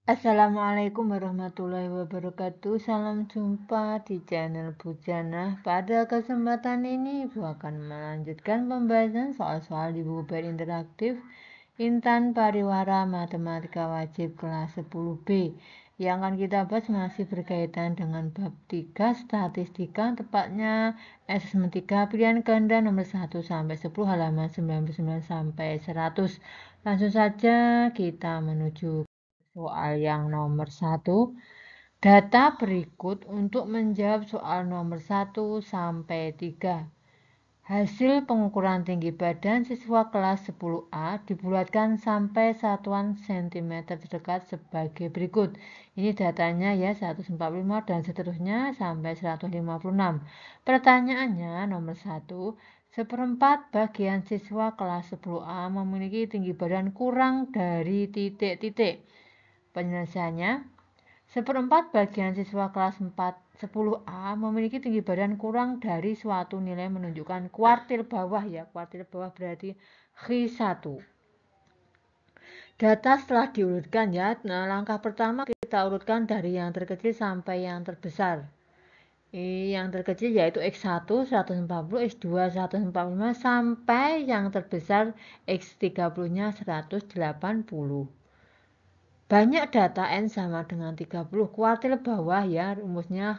Assalamualaikum warahmatullahi wabarakatuh. Salam jumpa di channel Bujana. Pada kesempatan ini, Ibu akan melanjutkan pembahasan soal-soal di buku berinteraktif Intan Pariwara Matematika Wajib kelas 10B. Yang akan kita bahas masih berkaitan dengan bab 3 statistika, tepatnya asesmen 3 pilihan ganda nomor 1 sampai 10 halaman 99 sampai 100. Langsung saja kita menuju soal yang nomor 1. Data berikut untuk menjawab soal nomor 1 sampai 3. Hasil pengukuran tinggi badan siswa kelas 10A dibulatkan sampai satuan cm terdekat sebagai berikut. Ini datanya ya 145 dan seterusnya sampai 156. Pertanyaannya nomor 1. Seperempat bagian siswa kelas 10A memiliki tinggi badan kurang dari titik-titik. Penyelesaiannya, seperempat bagian siswa kelas 10A memiliki tinggi badan kurang dari suatu nilai menunjukkan kuartil bawah ya. Kuartil bawah berarti Q1. Data setelah diurutkan ya. Nah, langkah pertama kita urutkan dari yang terkecil sampai yang terbesar. Yang terkecil yaitu X1 140, X2 145 sampai yang terbesar X30-nya 180. Banyak data N sama dengan 30. Kuartil bawah ya, rumusnya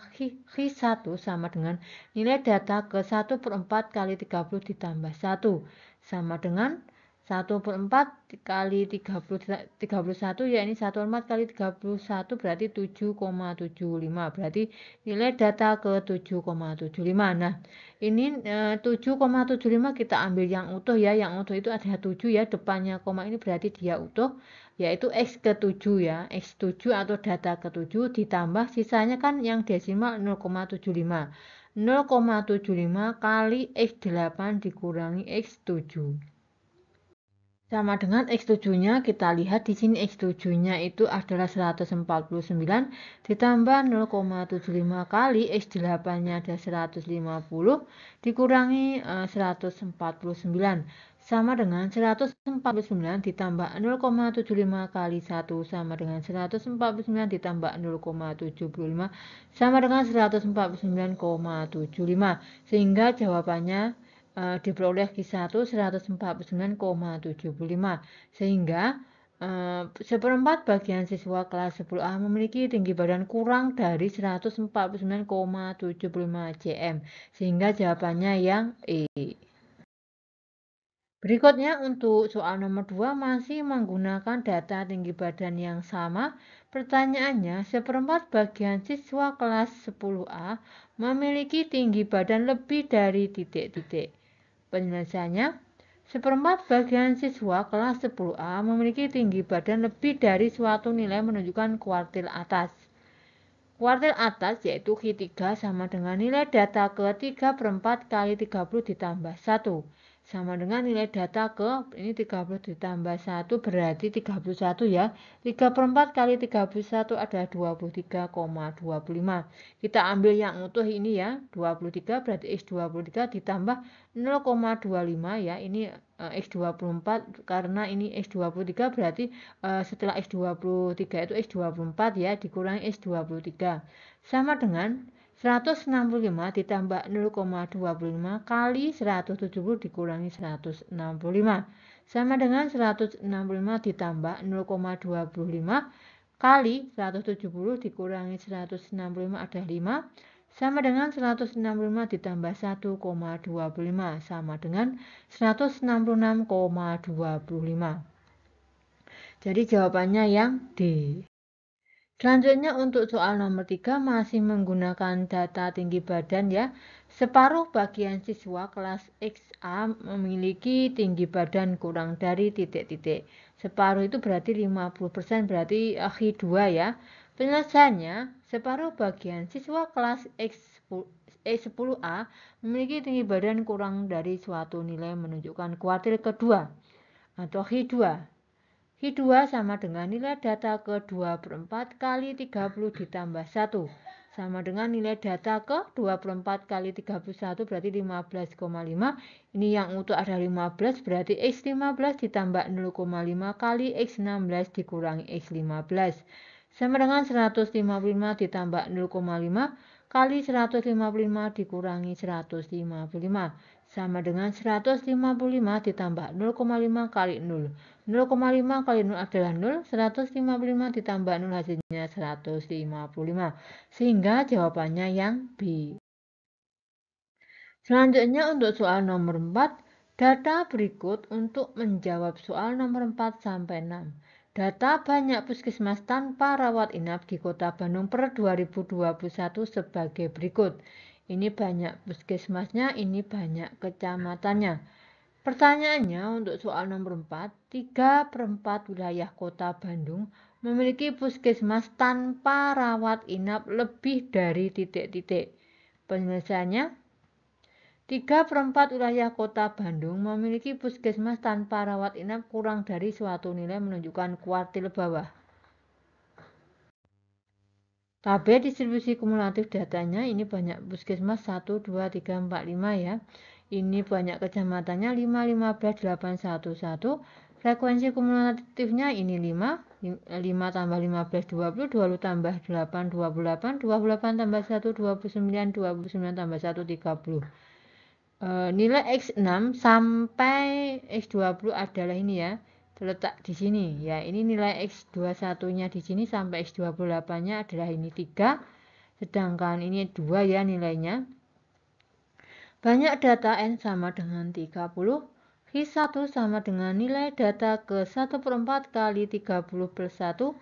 Q1 sama dengan nilai data ke 1/4 kali 30 ditambah 1. Sama dengan 1/4 kali 31 ya, ini 1/4 kali 31 berarti 7,75. Berarti nilai data ke 7,75. Nah, ini 7,75 kita ambil yang utuh ya. Yang utuh itu ada 7 ya, depannya koma ini berarti dia utuh, yaitu X ke-7 ya, X7 atau data ke-7 ditambah sisanya kan yang desimal 0,75. 0,75 kali X8 dikurangi X7. Sama dengan X7-nya, kita lihat di sini X7-nya itu adalah 149 ditambah 0,75 kali X8-nya ada 150 dikurangi 149. Sama dengan 149 ditambah 0,75 kali 1 sama dengan 149 ditambah 0,75 sama dengan 149,75. Sehingga jawabannya diperoleh Q1 149,75. Sehingga seperempat bagian siswa kelas 10A memiliki tinggi badan kurang dari 149,75 cm. Sehingga jawabannya yang E. Berikutnya untuk soal nomor 2 masih menggunakan data tinggi badan yang sama. Pertanyaannya, seperempat bagian siswa kelas 10A memiliki tinggi badan lebih dari titik-titik. Penyelesaiannya, seperempat bagian siswa kelas 10A memiliki tinggi badan lebih dari suatu nilai menunjukkan kuartil atas. Kuartil atas yaitu Q3 sama dengan nilai data ke 3/4 kali 30 ditambah 1. Sama dengan nilai data ke, ini 30 ditambah 1 berarti 31 ya. 3/4 kali 31 adalah 23,25. Kita ambil yang utuh ini ya, 23 berarti X23 ditambah 0,25 ya. Ini X24 karena ini X23 berarti setelah X23 itu X24 ya, dikurangi X23. Sama dengan 165 ditambah 0,25 kali 170 dikurangi 165. Sama dengan 165 ditambah 0,25 kali 170 dikurangi 165 ada 5. Sama dengan 165 ditambah 1,25 sama dengan 166,25. Jadi jawabannya yang D. Selanjutnya untuk soal nomor 3 masih menggunakan data tinggi badan ya. Separuh bagian siswa kelas XA memiliki tinggi badan kurang dari titik-titik. Separuh itu berarti 50%, berarti Q2 ya. Penyelesaiannya, separuh bagian siswa kelas X10A memiliki tinggi badan kurang dari suatu nilai menunjukkan kuartil kedua atau Q2. Q2 sama dengan nilai data ke 2/4 kali 30 ditambah 1. Sama dengan nilai data ke 2/4 kali 31 berarti 15,5. Ini yang utuh ada 15 berarti X15 ditambah 0,5 kali X16 dikurangi X15. sama dengan 155 ditambah 0,5 kali 155 dikurangi 155 sama dengan 155 ditambah 0,5 kali 0. 0,5 kali 0 adalah 0, 155 ditambah 0 hasilnya 155. Sehingga jawabannya yang B. Selanjutnya untuk soal nomor 4, data berikut untuk menjawab soal nomor 4 sampai 6. Data banyak puskesmas tanpa rawat inap di Kota Bandung per 2021 sebagai berikut. Ini banyak puskesmasnya, ini banyak kecamatannya. Pertanyaannya untuk soal nomor 4, 3/4 wilayah Kota Bandung memiliki puskesmas tanpa rawat inap lebih dari titik-titik. Penyelesaiannya, 3/4 wilayah Kota Bandung memiliki puskesmas tanpa rawat inap kurang dari suatu nilai menunjukkan kuartil bawah. Tabel distribusi kumulatif datanya, ini banyak puskesmas 1, 2, 3, 4, 5 ya. Ini banyak kecamatannya 5, 15, 8, 1, 1. Frekuensi kumulatifnya ini 5, 5 tambah 15, 20, 20 tambah 8, 28, 28 tambah 1, 29, 29 tambah 1, 30. Nilai X6 sampai X20 adalah ini ya, terletak di sini ya. Ini nilai X21-nya di sini sampai X28-nya adalah ini 3, sedangkan ini 2 ya nilainya. Banyak data N sama dengan 30. Q1 sama dengan nilai data ke 1/4 kali 30 plus 1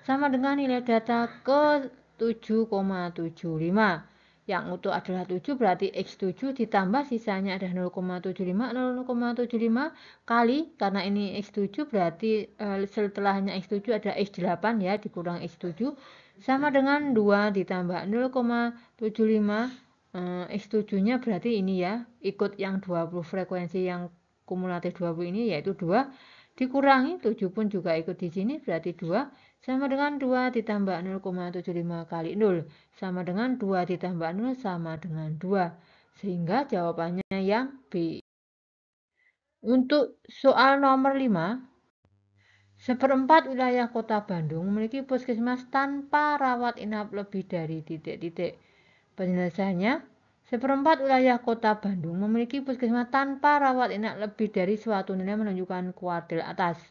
sama dengan nilai data ke 7,75. Yang utuh adalah 7, berarti X7 ditambah sisanya adalah 0,75. 0,75 kali, karena ini X7 berarti setelahnya X7 ada X8 ya, dikurang X7 sama dengan 2 ditambah 0,75. X7-nya berarti ini ya, ikut yang 20 frekuensi yang kumulatif 20 ini, yaitu 2 dikurangi 7 pun juga ikut di sini, berarti 2 sama dengan 2 ditambah 0,75 kali 0 sama dengan 2 ditambah 0 sama dengan 2, sehingga jawabannya yang B. Untuk soal nomor 5, 1/4 wilayah Kota Bandung memiliki puskesmas tanpa rawat inap lebih dari titik-titik. Penyelesaiannya, 1/4 wilayah Kota Bandung memiliki puskesmas tanpa rawat inap lebih dari suatu nilai menunjukkan kuartil atas.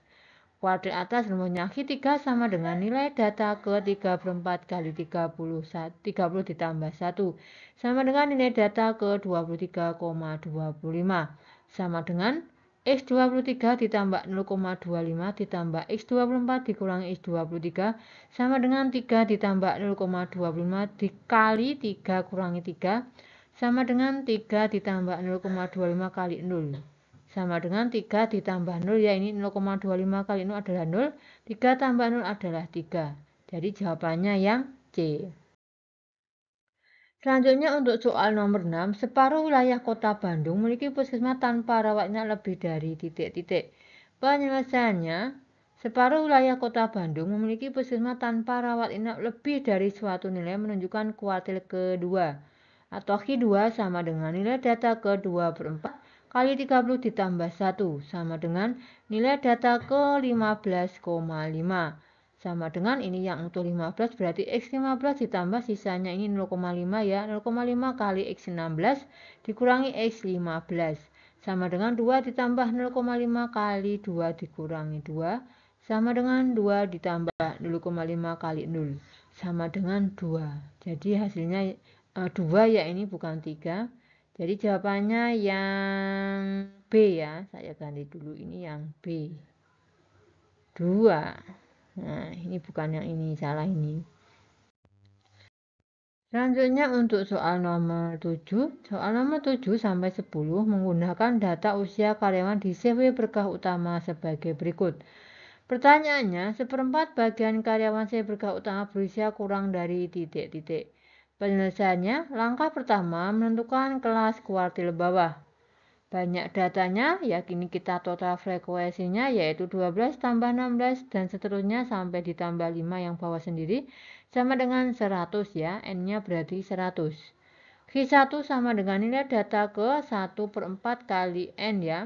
Kuartil atas rumusnya Q3 sama dengan nilai data ke 3/4 kali 30 ditambah 1 sama dengan nilai data ke 23,25 sama dengan X23 ditambah 0,25 ditambah X24 dikurangi X23 sama dengan 3 ditambah 0,25 dikali 3 kurangi 3 sama dengan 3 ditambah 0,25 kali 0 sama dengan 3 ditambah 0 ya, ini 0,25 kali 0 adalah 0, 3 tambah 0 adalah 3. Jadi jawabannya yang C. Selanjutnya untuk soal nomor 6, separuh wilayah Kota Bandung memiliki puskesmas tanpa rawat inap lebih dari titik-titik. Penyelesaiannya, separuh wilayah Kota Bandung memiliki puskesmas tanpa rawat inap lebih dari suatu nilai menunjukkan kuartil kedua, atau Q2 sama dengan nilai data ke 2/4 kali 30 ditambah 1 sama dengan nilai data ke 15,5. Sama dengan ini yang untuk 15 berarti X15 ditambah sisanya ini 0,5 ya, 0,5 kali X16 dikurangi X15 sama dengan 2 ditambah 0,5 kali 2 dikurangi 2 sama dengan 2 ditambah 0,5 kali 0 sama dengan 2. Jadi hasilnya 2 ya, ini bukan 3. Jadi jawabannya yang B ya, saya ganti dulu ini yang B, 2. Nah, ini bukan yang ini, salah ini. Selanjutnya untuk soal nomor 7. Soal nomor 7 sampai 10 menggunakan data usia karyawan di CV Berkah Utama sebagai berikut. Pertanyaannya, 1/4 bagian karyawan CV Berkah Utama berusia kurang dari titik-titik. Penyelesaiannya, langkah pertama menentukan kelas kuartil bawah. Banyak datanya, yakini kita total frekuensinya yaitu 12 tambah 16 dan seterusnya sampai ditambah 5 yang bawah sendiri sama dengan 100 ya, N-nya berarti 100. Q1 sama dengan nilai data ke 1/4 kali N ya.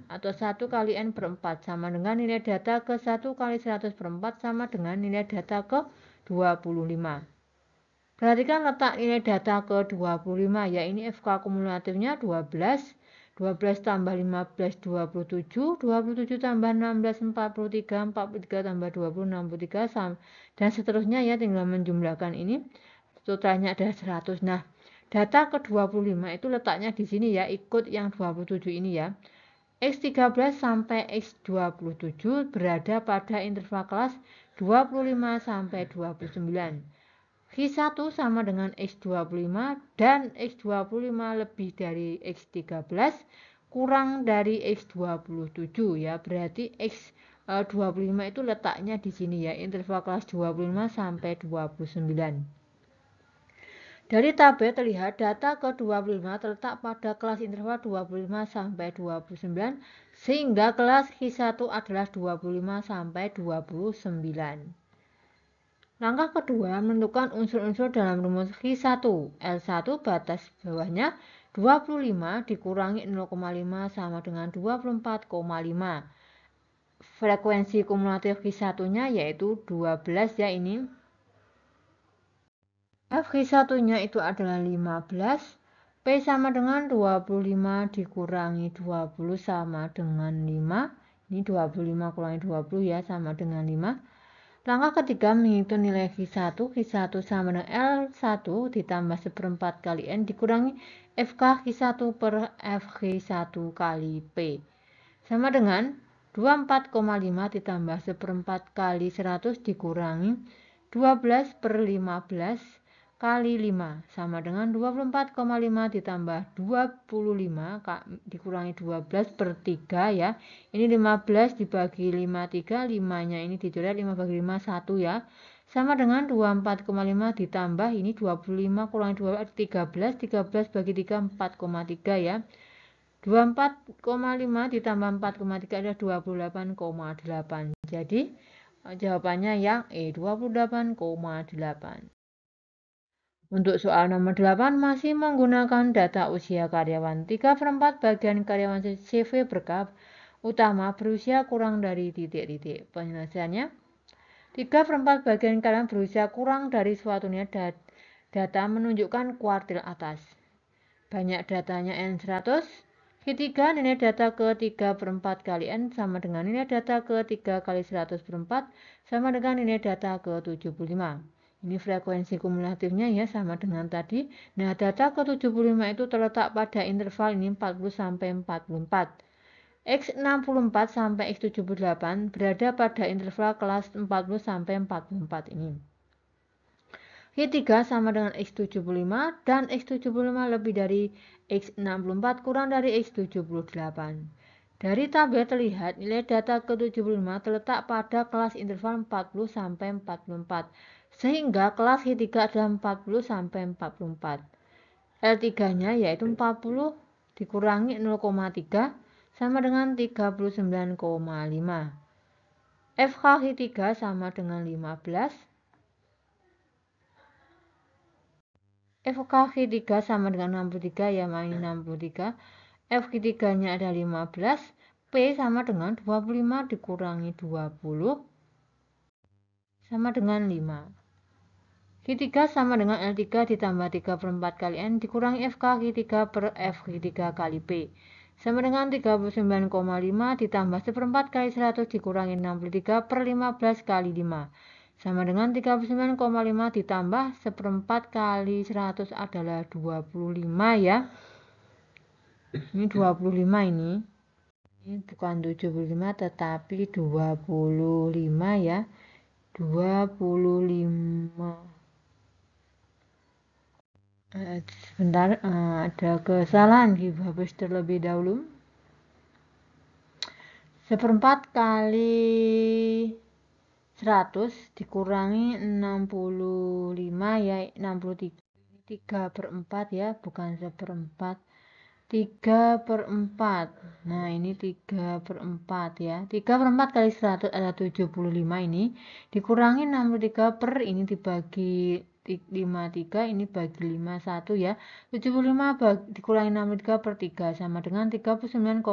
atau 1 kali N per 4 sama dengan nilai data ke 1 kali 100 per 4 sama dengan nilai data ke 25. Perhatikan letak nilai data ke 25 ya, ini FK kumulatifnya 12, 12 tambah 15 27, 27 tambah 16 43, 43 tambah 20 63 dan seterusnya ya, tinggal menjumlahkan ini. Totalnya ada 100. Nah, data ke 25 itu letaknya di sini ya, ikut yang 27 ini ya. X13 sampai X27 berada pada interval kelas 25 sampai 29. X1 sama dengan X25 dan X25 lebih dari X13 kurang dari X27 ya. Berarti X25 itu letaknya di sini ya, interval kelas 25 sampai 29. Dari tabel terlihat data ke-25 terletak pada kelas interval 25 sampai 29 sehingga kelas Q1 adalah 25 sampai 29. Langkah kedua, menentukan unsur-unsur dalam rumus Q1. L1 batas bawahnya 25 dikurangi 0,5 sama dengan 24,5. Frekuensi kumulatif Q1-nya yaitu 12 ya ini. F1-nya itu adalah 15, P sama dengan 25 dikurangi 20 sama dengan 5. Ini 25 kurangi 20 ya, sama dengan 5. Langkah ketiga, menghitung nilai Q1. Q1 sama dengan L1 ditambah 1/4 kali N dikurangi FK Q1 per FQ1 kali P. Sama dengan 24,5 ditambah 1/4 kali 100 dikurangi 12 per 15 kali 5 sama dengan 24,5 ditambah 25 dikurangi 12 per 3 ya. Ini 15 dibagi 5 3, 5 nya ini dicoret, 5 bagi 5 1 ya. Sama dengan 24,5 ditambah ini 25 kurangi 12 13, 13 bagi 3 4,3 ya. 24,5 ditambah 4,3 adalah 28,8. Jadi jawabannya yang E, 28,8. Untuk soal nomor 8 masih menggunakan data usia karyawan. 3/4 bagian karyawan CV berkah utama berusia kurang dari titik-titik. Penyelesaiannya, 3/4 bagian karyawan berusia kurang dari suatu nilai data menunjukkan kuartil atas. Banyak datanya N100. Ketiga, nilai data ke 3/4 kali N sama dengan nilai data ke 3 kali 100 per 4 sama dengan nilai data ke 75. Ini frekuensi kumulatifnya ya, sama dengan tadi. Nah, data ke 75 itu terletak pada interval ini 40 sampai 44. X64 sampai X78 berada pada interval kelas 40 sampai 44 ini. Q3 sama dengan X75 dan X75 lebih dari X64 kurang dari X78. Dari tabel terlihat nilai data ke-75 terletak pada kelas interval 40 sampai 44. Sehingga kelas Q3 adalah 40 sampai 44. L3-nya yaitu 40 dikurangi 0,3 sama dengan 39,5. FK Q3 sama dengan 15. FK Q3 sama dengan 63 ya, main 63. F3-nya ada 15. P sama dengan 25 dikurangi 20 sama dengan 5. Q3 sama dengan L3 ditambah 3/4 kali N dikurangi FK Q3 per FQ3 kali P. Sama dengan 39,5 ditambah 1/4 kali 100 dikurangi 63 per 15 kali 5. Sama dengan 39,5 ditambah 1/4 kali 100 adalah 25 ya. Ini 25 ini. Ini bukan 75 tetapi 25 ya. 25. Sebentar, ada kesalahan, dihapus terlebih dahulu. 1/4 kali 100 dikurangi 65 ya, 63. 3/4 ya, bukan 1/4. 3/4. Nah, ini 3/4 ya. 3/4 kali 100 adalah 75 ini. Dikurangi 63 per ini dibagi 53 ini bagi 5 1 ya. 75 dikurangi 63 per 3 sama dengan 39,5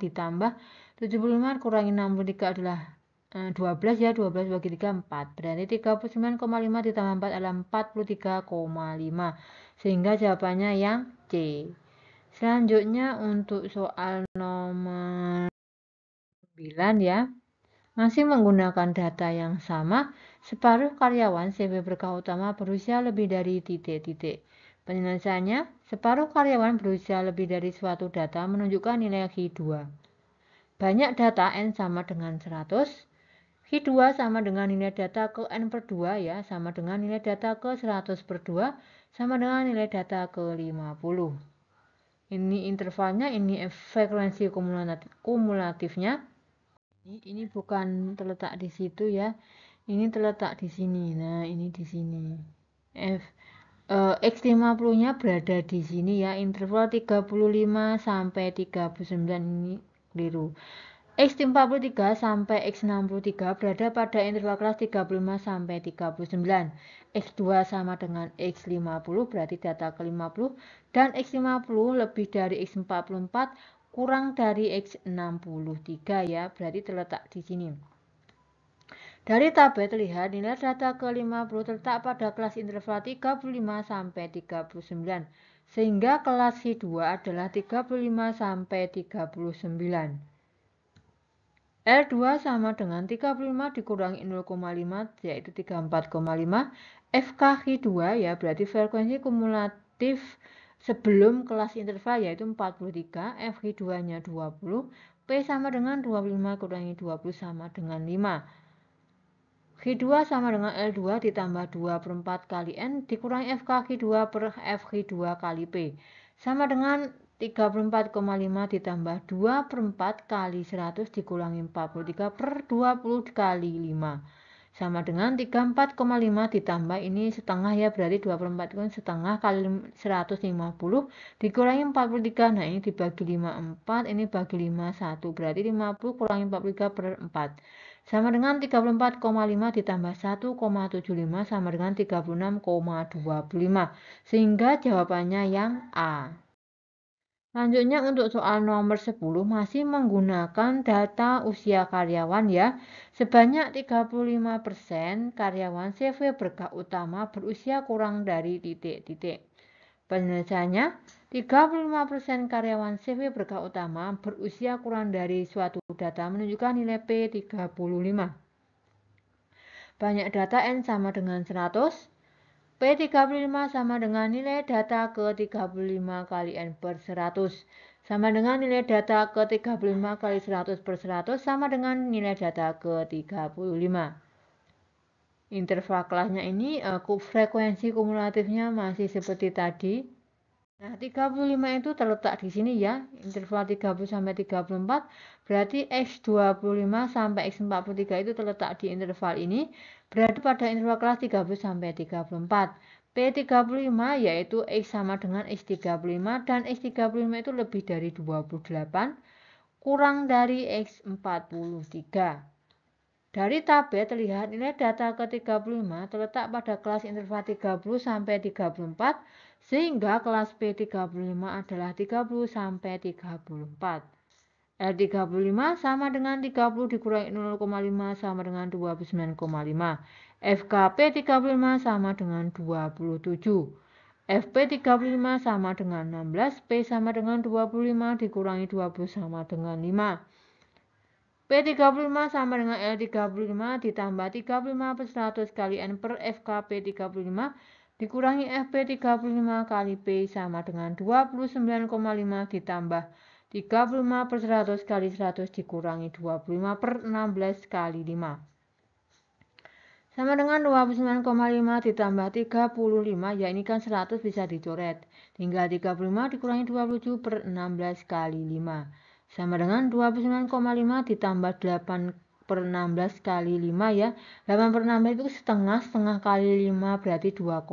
ditambah 75 kurangi 63 adalah 12 ya. 12 bagi 3 4. Berarti 39,5 ditambah 4 adalah 43,5. Sehingga jawabannya yang C. Selanjutnya untuk soal nomor 9 ya. Masih menggunakan data yang sama, separuh karyawan CV berkah utama berusia lebih dari titik-titik. Penyelesaiannya, separuh karyawan berusia lebih dari suatu data menunjukkan nilai Q2. Banyak data N sama dengan 100, Q2 sama dengan nilai data ke N per 2 ya, sama dengan nilai data ke 100 per 2, sama dengan nilai data ke 50. Ini intervalnya, ini frekuensi kumulatifnya. Ini bukan terletak di situ ya, ini terletak di sini. Nah, ini di sini. X50 nya berada di sini ya, interval 35 sampai 39 ini keliru. X43 sampai X63 berada pada interval kelas 35 sampai 39. X2 sama dengan X50 berarti data ke-50 dan X50 lebih dari X44 kurang dari X63 ya, berarti terletak di sini. Dari tabel terlihat nilai data ke-50 terletak pada kelas interval 35 sampai 39, sehingga kelas Q2 adalah 35 sampai 39. L2 sama dengan 35 dikurangi 0,5 yaitu 34,5. FK Q2 ya, berarti frekuensi kumulatif sebelum kelas interval yaitu 43, FQ2 nya 20, P sama dengan 25 kurangi 20 sama dengan 5. Q2 sama dengan L2 ditambah 2 per 4 kali N dikurangi FK Q2 per FQ2 kali P. Sama dengan 34,5 ditambah 2 per 4 kali 100 dikurangi 43 per 20 kali 5. Sama dengan 34,5 ditambah ini setengah ya, berarti 2 per 4 kan setengah kali 150 dikurangi 43. Nah, ini dibagi 5 4, ini bagi 5 1, berarti 50 kurangi 43 per 4. Sama dengan 34,5 ditambah 1,75 sama dengan 36,25. Sehingga jawabannya yang A. Selanjutnya untuk soal nomor 10 masih menggunakan data usia karyawan ya. Sebanyak 35% karyawan CV berkah utama berusia kurang dari titik-titik. Penyelesaiannya, 35% karyawan CV berkah utama berusia kurang dari suatu data menunjukkan nilai P35. Banyak data N sama dengan 100. P35 sama dengan nilai data ke-35 kali N per 100. Sama dengan nilai data ke-35 kali 100 per 100 sama dengan nilai data ke-35. Interval kelasnya ini frekuensi kumulatifnya masih seperti tadi. Nah, 35 itu terletak di sini ya, interval 30 sampai 34, berarti X25 sampai X43 itu terletak di interval ini, berada pada interval kelas 30 sampai 34. P35 yaitu X sama dengan X35 dan X35 itu lebih dari 28, kurang dari X43. Dari tabel terlihat nilai data ke-35 terletak pada kelas interval 30 sampai 34, sehingga kelas P35 adalah 30 sampai 34. L35 sama dengan 30 dikurangi 0,5 sama dengan 29,5. FKP 35 sama dengan 27. FP35 sama dengan 16, P sama dengan 25 dikurangi 20 sama dengan 5. P35 sama dengan L35 ditambah 35 per 100 kali N per FKP35 dikurangi FP35 kali P sama dengan 29,5 ditambah 35 per 100 kali 100 dikurangi 25 per 16 kali 5. Sama dengan 29,5 ditambah 35, ya ini kan 100 bisa dicoret. Tinggal 35 dikurangi 27 per 16 kali 5. Sama dengan 29,5 ditambah 8 per 16 kali 5 ya. 8 per 16 itu setengah kali 5 berarti 2,5.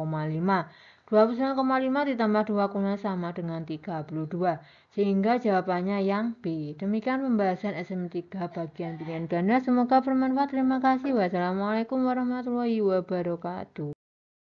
29,5 ditambah 2,5 sama dengan 32. Sehingga jawabannya yang B. Demikian pembahasan SM3 bagian pilihan ganda. Semoga bermanfaat. Terima kasih. Wassalamualaikum warahmatullahi wabarakatuh.